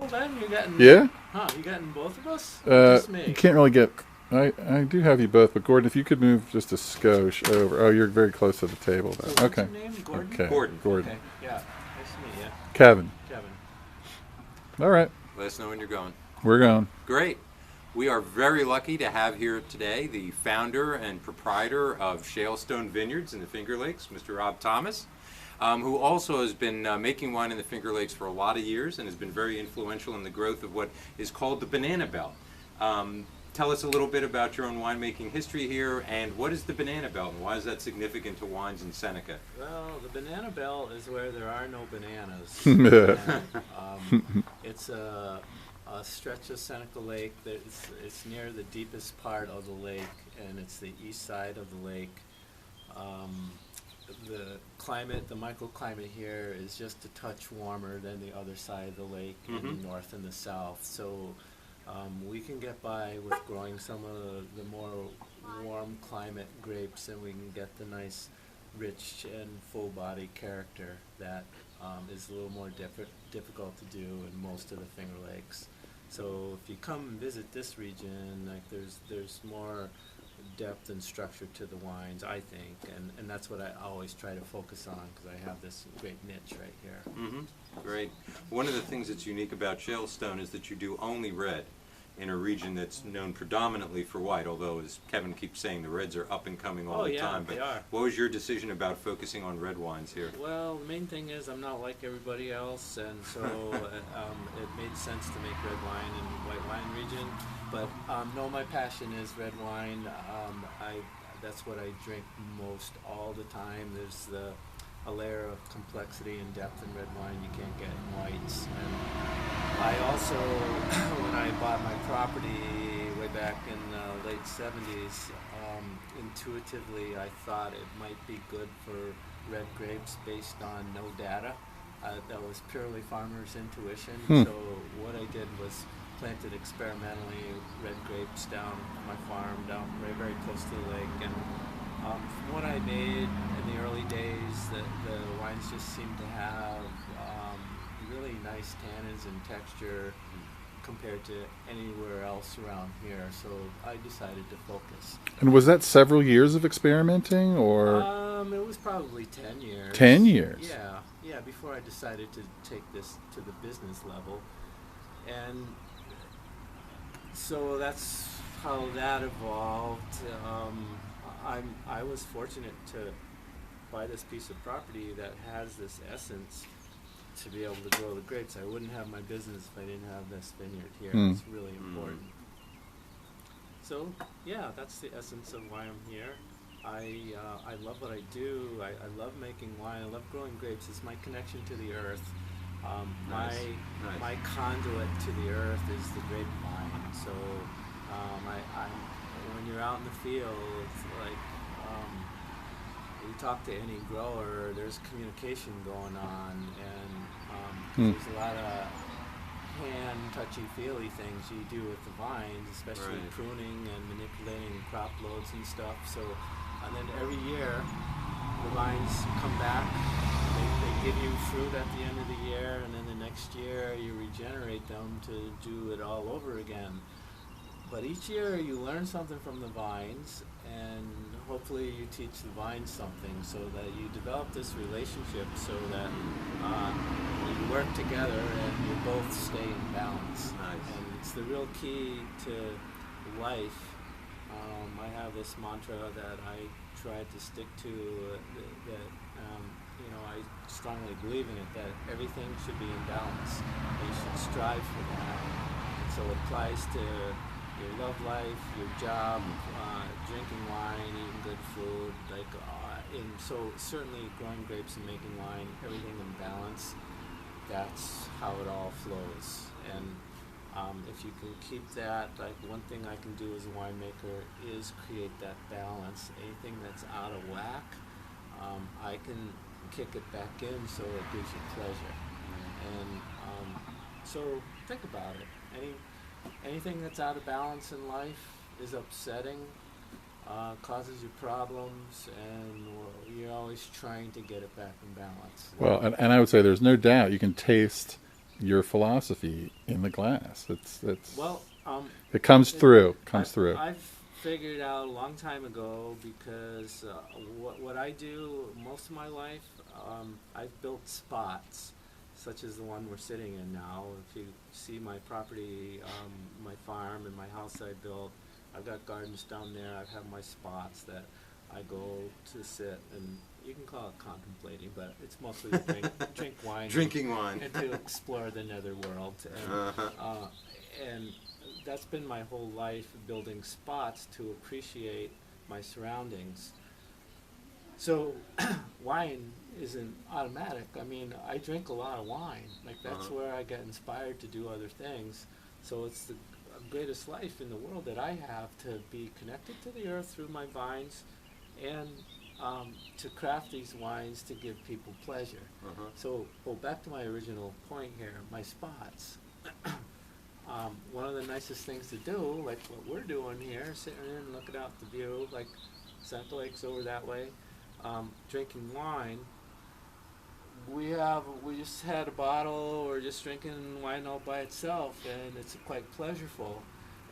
then you're getting. Yeah? Huh? You getting both of us? Or just me. You can't really get... I do have you both, but Gordon, if you could move just a skosh over. Oh, you're very close to the table So now. what's Okay. your name? Gordon? Okay. Gordon. Okay. Yeah. Nice to meet you. Kevin. Kevin. All right. Let us know when you're going. We're going. Great. We are very lucky to have here today the founder and proprietor of Shalestone Vineyards in the Finger Lakes, Mr. Rob Thomas, who also has been making wine in the Finger Lakes for a lot of years and has been very influential in the growth of what is called the Banana Belt. Tell us a little bit about your own winemaking history here, and what is the Banana Belt, and why is that significant to wines in Seneca? Well, the Banana Belt is where there are no bananas. And, it's a stretch of Seneca Lake. It's near the deepest part of the lake, and it's the east side of the lake. The climate, the microclimate here is just a touch warmer than the other side of the lake in the north and the south. So we can get by with growing some of the more warm climate grapes, and we can get the nice rich and full body character that is a little more difficult to do in most of the Finger Lakes. So if you come and visit this region, like there's more depth and structure to the wines, I think, and that's what I always try to focus on, because I have this great niche right here. Great. One of the things that's unique about Shalestone is that you do only red in a region that's known predominantly for white, although, as Kevin keeps saying, the reds are up and coming all the time. They are. What was your decision about focusing on red wines here? Well, the main thing is I'm not like everybody else, and so it made sense to make red wine in the white wine region. But no, my passion is red wine. That's what I drink most all the time. There's a layer of complexity and depth in red wine you can't get in whites. And I also, when I bought my property way back in the late 70s, intuitively I thought it might be good for red grapes based on no data. That was purely farmers' intuition. So what I did was planted experimentally red grapes down my farm, down very close to the lake. And from what I made in the early days, the wines just seemed to have really nice tannins and texture compared to anywhere else around here. So I decided to focus. And was that several years of experimenting, or? It was probably 10 years. 10 years? Yeah, before I decided to take this to the business level. And so that's how that evolved. I was fortunate to buy this piece of property that has this essence to be able to grow the grapes. I wouldn't have my business if I didn't have this vineyard here. It's really important. So yeah, that's the essence of why I'm here. I love what I do. I love making wine. I love growing grapes. It's my connection to the earth. My conduit to the earth is the grapevine. So when you're out in the field, it's like you talk to any grower, there's communication going on, and there's a lot of hand touchy-feely things you do with the vines, especially pruning and manipulating crop loads and stuff. So, and then every year the vines come back. They give you fruit at the end of the year, and then the next year you regenerate them to do it all over again. But each year you learn something from the vines, and hopefully you teach the vines something, so that you develop this relationship so that you work together and you both stay in balance. And it's the real key to life. I have this mantra that I try to stick to, that I strongly believe in it, that everything should be in balance. And you should strive for that. And so it applies to your love life, your job, drinking wine, eating good food, and so certainly growing grapes and making wine, everything in balance, that's how it all flows. And if you can keep that, like one thing I can do as a winemaker is create that balance. Anything that's out of whack, I can kick it back in so it gives you pleasure. And so think about it. Anything that's out of balance in life is upsetting, causes you problems, and you're always trying to get it back in balance. Well, and I would say there's no doubt you can taste your philosophy in the glass. Well, it comes through. Comes through. I've figured out a long time ago because what I do most of my life, I've built spots, such as the one we're sitting in now. If you see my property, my farm and my house I built, I've got gardens down there. I have my spots that I go to sit, and you can call it contemplating, but it's mostly to drink wine. Drinking wine. And to explore the netherworld. And that's been my whole life, building spots to appreciate my surroundings. So wine isn't automatic. I mean, I drink a lot of wine. Like, that's where I get inspired to do other things. So it's the greatest life in the world that I have, to be connected to the earth through my vines, and to craft these wines to give people pleasure. So, back to my original point here, my spots. One of the nicest things to do, like what we're doing here, sitting in and looking out the view, like Seneca Lake's over that way, drinking wine. We just had a bottle, or just drinking wine all by itself, and it's quite pleasurable.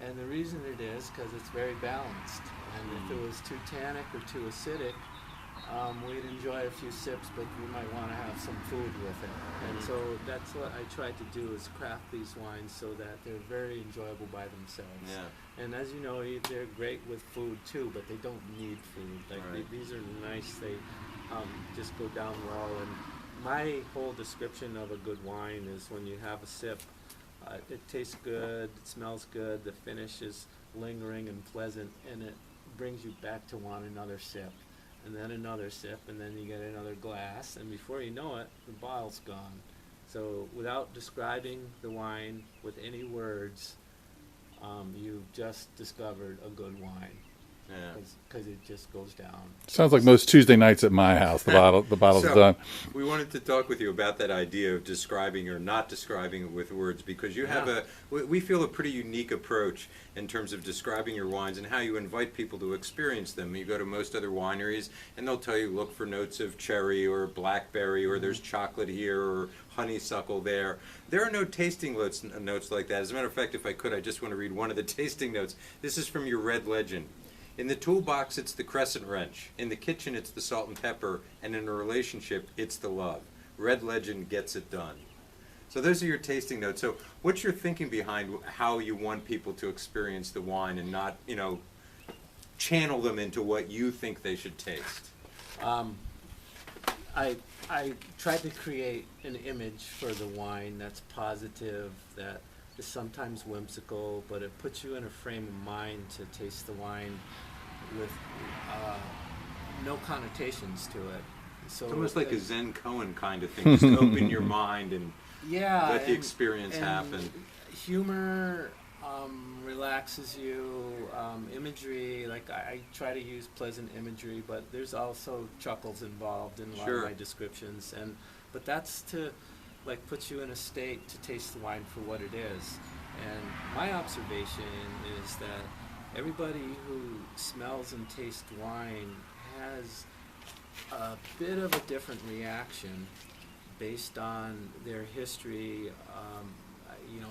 And the reason it is because it's very balanced. And if it was too tannic or too acidic, we'd enjoy a few sips, but we might want to have some food with it. And so that's what I try to do, is craft these wines so that they're very enjoyable by themselves. Yeah. And as you know, they're great with food too, but they don't need food. Like, these are nice. They just go down well. And my whole description of a good wine is when you have a sip, it tastes good, it smells good, the finish is lingering and pleasant, and it brings you back to want another sip, and then another sip, and then you get another glass, and before you know it, the bottle's gone. So without describing the wine with any words, you've just discovered a good wine. Yeah. Because it just goes down. Sounds like most Tuesday nights at my house. The bottle's So, done. we wanted to talk with you about that idea of describing or not describing it with words, because you have we feel a pretty unique approach in terms of describing your wines and how you invite people to experience them. You go to most other wineries and they'll tell you, look for notes of cherry or blackberry, or there's chocolate here or honeysuckle there. There are no tasting notes like that. As a matter of fact, if I could, I just want to read one of the tasting notes. This is from your Red Legend. In the toolbox, it's the crescent wrench. In the kitchen, it's the salt and pepper. And in a relationship, it's the love. Red Legend gets it done. So those are your tasting notes. So what's your thinking behind how you want people to experience the wine, and not, channel them into what you think they should taste? I try to create an image for the wine that's positive, that is sometimes whimsical, but it puts you in a frame of mind to taste the wine with no connotations to it. So It's almost like a Zen koan kind of thing. Just open your mind and let the experience happen. Humor relaxes you. Imagery, like I try to use pleasant imagery, but there's also chuckles involved in a lot of my descriptions. But that's to puts you in a state to taste the wine for what it is. And my observation is that everybody who smells and tastes wine has a bit of a different reaction based on their history,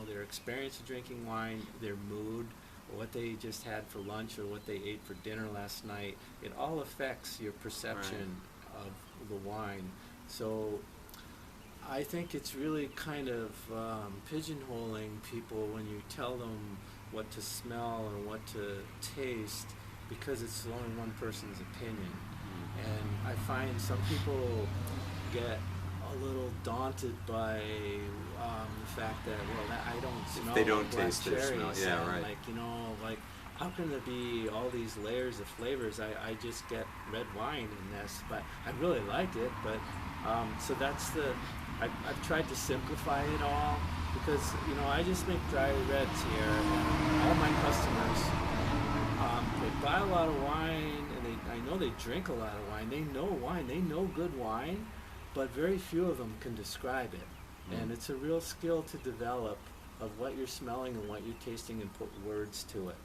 their experience of drinking wine, their mood, or what they just had for lunch, or what they ate for dinner last night. It all affects your perception of the wine. So I think it's really kind of pigeonholing people when you tell them what to smell or what to taste, because it's only one person's opinion. And I find some people get a little daunted by the fact that, I don't smell they don't black taste their cherries. smell. Yeah, And right. How can there be all these layers of flavors? I just get red wine in this, but I really like it. But so that's I've tried to simplify it all, because I just make dry reds here, and all my customers they buy a lot of wine, and I know they drink a lot of wine. They know wine. They know good wine, but very few of them can describe it. And it's a real skill to develop, of what you're smelling and what you're tasting, and put words to it.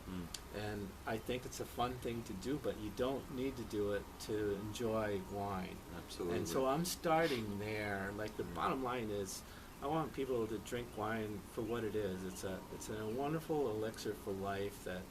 And I think it's a fun thing to do, but you don't need to do it to enjoy wine. Absolutely. And so I'm starting there. Like, the bottom line is, I want people to drink wine for what it is. It's a wonderful elixir for life that,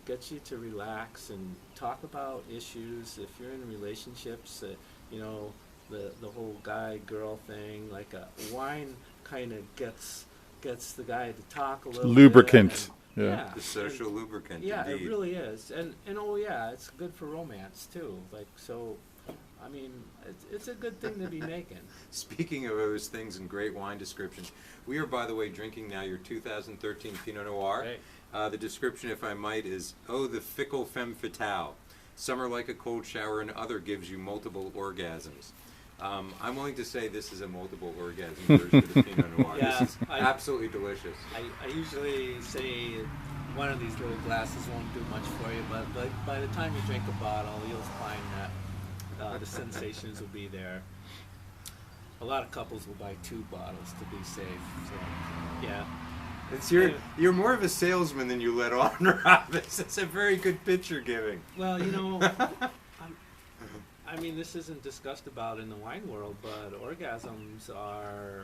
gets you to relax and talk about issues. If you're in relationships, you know, the whole guy girl thing, like wine kind of gets the guy to talk a little Lubricant. bit. Yeah. The social lubricant, Yeah, indeed. it really is, and oh yeah, it's good for romance too. Like so, I mean, it's a good thing to be making. Speaking of those things and great wine descriptions, we are, by the way, drinking now your 2013 Pinot Noir. Right. The description, if I might, is, oh, the fickle femme fatale. Summer like a cold shower and other gives you multiple orgasms. I'm willing to say this is a multiple orgasm version of the Pinot Noir. Yeah, This is absolutely delicious. I usually say one of these little glasses won't do much for you, but by the time you drink a bottle, you'll find that the sensations will be there. A lot of couples will buy 2 bottles to be safe. So, yeah. You're more of a salesman than you let on, Rob. It's a very good pitch you're giving. Well, I mean, this isn't discussed about in the wine world, but orgasms are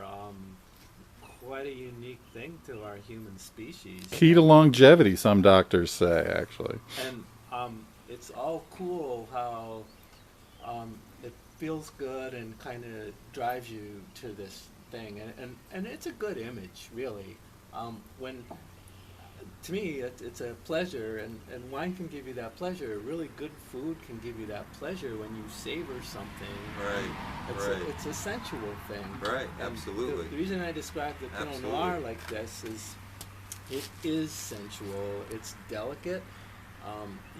quite a unique thing to our human species. Key to longevity, some doctors say, actually. And it's all cool how it feels good and kind of drives you to this thing, and it's a good image, really. When to me, it's a pleasure, and wine can give you that pleasure. Really good food can give you that pleasure when you savor something. Right, It's a sensual thing. Right, And absolutely. The reason I describe the Pinot Absolutely. Noir like this is it is sensual. It's delicate.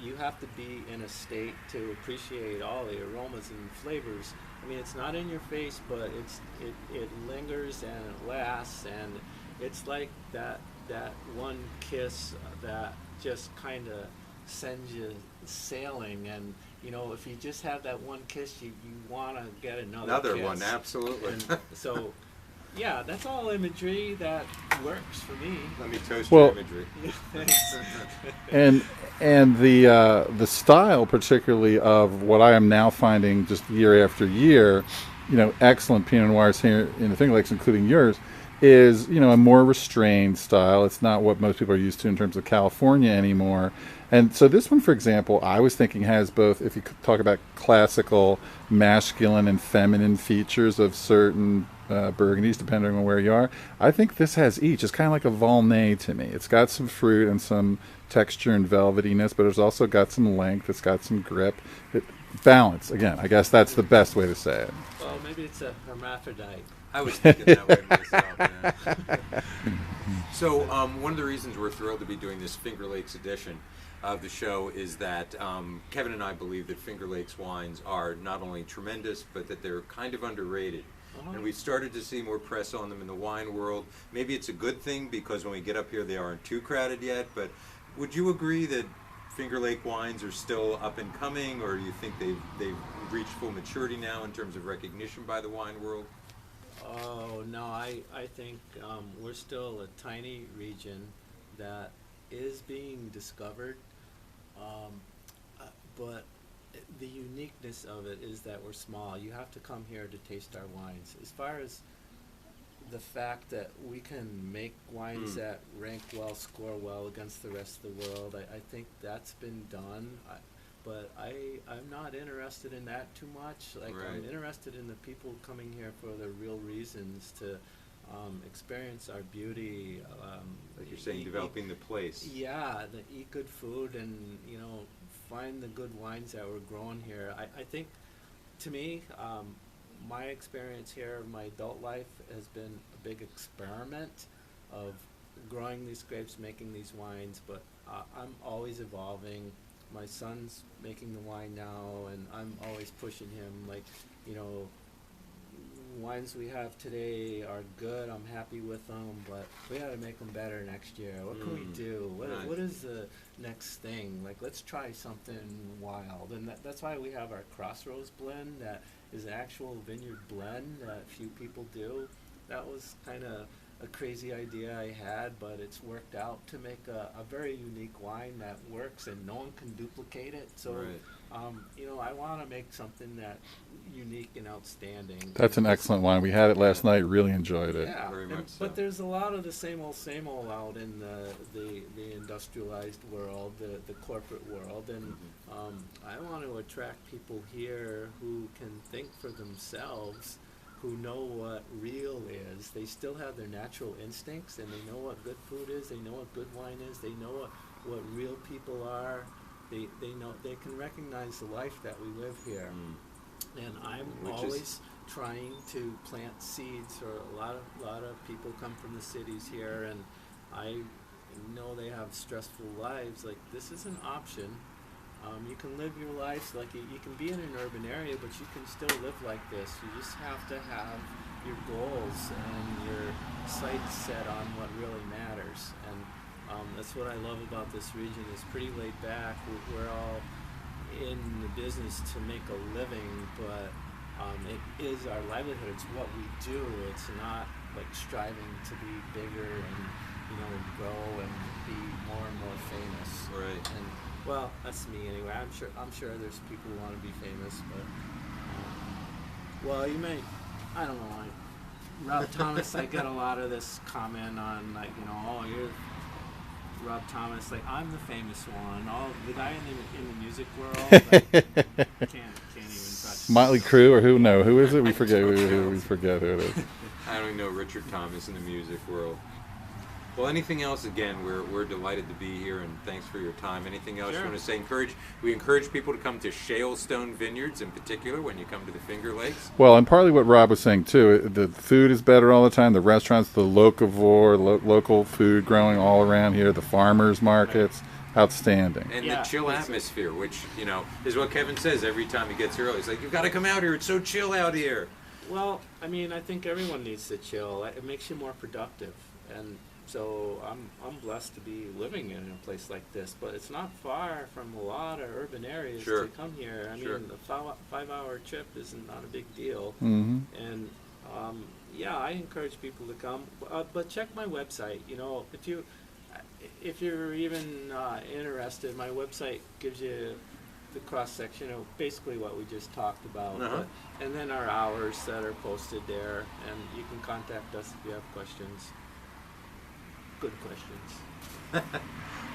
You have to be in a state to appreciate all the aromas and flavors. I mean, it's not in your face, but it lingers and it lasts, and it's like that one kiss that just kind of sends you sailing. And if you just have that one kiss, you want to get another kiss. One, absolutely. And so, yeah, that's all imagery that works for me. Let me toast Well- your imagery. Thanks. And the style, particularly of what I am now finding just year after year, excellent Pinot Noirs here in the Finger Lakes, including yours, is a more restrained style. It's not what most people are used to in terms of California anymore. And so this one, for example, I was thinking has both, if you could talk about classical masculine and feminine features of certain Burgundies, depending on where you are. I think this has each. It's kind of like a Volnay to me. It's got some fruit and some texture and velvetiness, but it's also got some length. It's got some grip. Balance, again, I guess that's the best way to say it. Well, maybe it's a hermaphrodite. I was thinking that way myself. Yeah. So one of the reasons we're thrilled to be doing this Finger Lakes edition of the show is that Kevin and I believe that Finger Lakes wines are not only tremendous, but that they're kind of underrated. And we've started to see more press on them in the wine world. Maybe it's a good thing because when we get up here they aren't too crowded yet, but would you agree that Finger Lake wines are still up and coming, or do you think they've reached full maturity now in terms of recognition by the wine world? Oh, no, I think we're still a tiny region that is being discovered, but the uniqueness of it is that we're small. You have to come here to taste our wines. As far as the fact that we can make wines that rank well, score well against the rest of the world, I think that's been done. But I'm not interested in that too much. Like, Right. I'm interested in the people coming here for the real reasons to experience our beauty. Like you're saying, developing the place. Yeah, eat good food and, find the good wines that were grown here. I think, to me, my experience here, my adult life, has been a big experiment of growing these grapes, making these wines, but I'm always evolving. My son's making the wine now, and I'm always pushing him, like, wines we have today are good, I'm happy with them, but we gotta make them better next year. What can we do? Nice. What is the next thing? Like, let's try something wild. And that's why we have our Crossroads blend that is an actual vineyard blend that few people do. That was kind of a crazy idea I had, but it's worked out to make a very unique wine that works and no one can duplicate it. So, Right. you know, I want to make something that unique and outstanding. That's an excellent wine. We had it last night. Really enjoyed it. Yeah, Very much so. but there's a lot of the same old out in the industrialized world, the corporate world, and I want to attract people here who can think for themselves, who know what real is. They still have their natural instincts, and they know what good food is. They know what good wine is. They know what real people are. They know, they can recognize the life that we live here. And I'm always trying to plant seeds. For a lot of people come from the cities here, and I know they have stressful lives. Like, this is an option. You can live your life like you can be in an urban area, but you can still live like this. You just have to have your goals and your sights set on what really matters. And that's what I love about this region. It's pretty laid back. We're all in the business to make a living, but it is our livelihood. It's what we do. It's not like striving to be bigger and, you know, grow and be more and more famous. Right. And well, that's me anyway. I'm sure there's people who want to be famous, but well, you may. I don't know. Rob Thomas. I get a lot of this comment on, like, you know, oh, you're Rob Thomas, like, I'm the famous one. Oh, the guy in the music world, like, can't even touch. Motley Crue or who? No, who is it? We forget who we forget who it is. I don't know Richard Thomas in the music world. Well, anything else? Again, we're delighted to be here, and thanks for your time. Anything else you want to say? We encourage people to come to Shalestone Vineyards in particular when you come to the Finger Lakes. Well, and partly what Rob was saying too, the food is better all the time. The restaurants, the locavore, local food growing all around here. The farmers markets, outstanding. And the chill atmosphere, which, you know, is what Kevin says every time he gets here. He's like, "You've got to come out here. It's so chill out here." Well, I mean, I think everyone needs to chill. It makes you more productive, and so I'm blessed to be living in a place like this. But it's not far from a lot of urban areas to come here. I mean, the 5-hour trip is not a big deal. And yeah, I encourage people to come. But check my website. You know, if you're even interested, my website gives you the cross section of basically what we just talked about, and then our hours that are posted there, and you can contact us if you have questions. Good questions.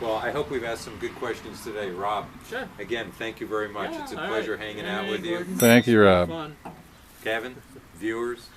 Well, I hope we've asked some good questions today, Rob. Sure. Again, thank you very much. Yeah, it's a pleasure hanging out with you. Gordon. Thank you, Rob. Fun. Kevin, viewers,